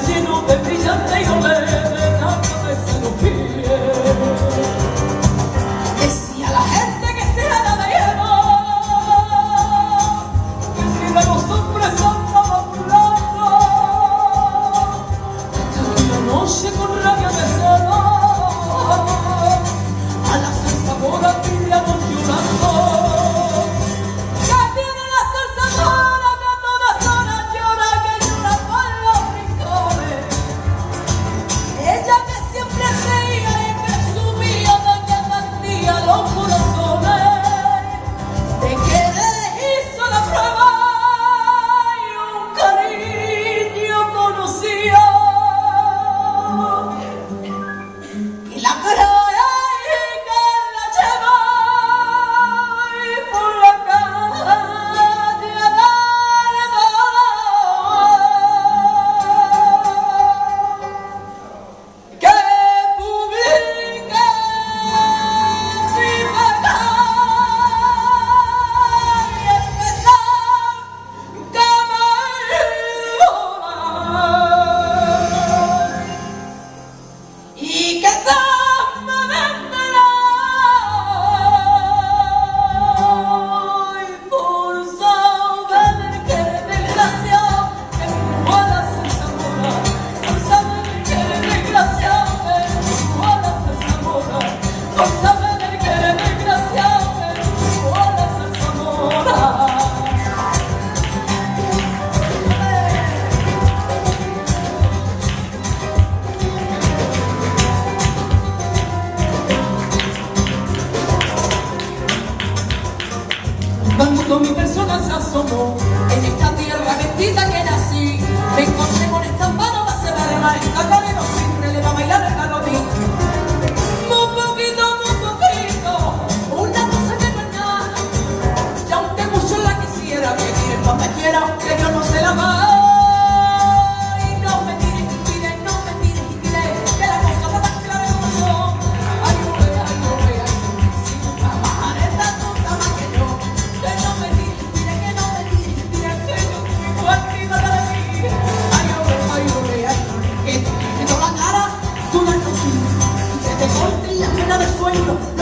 Lleno de brillante y olé de la cabeza los pies. Decía la gente que se era de hielo, que si de los hombres andaba burlando, hasta que la noche con rabia de celo a la salsa mora pidiamos llorando. Cuando mi persona se asomó en esta tierra bendita que nací, me encontré con esta mano base de arena, esta cadena siempre le va a bailar el calotín. Muy poquito, una cosa que no es nada, y aunque mucho la quisiera, que quieren cuando quiera, que yo no se la va. De sueño.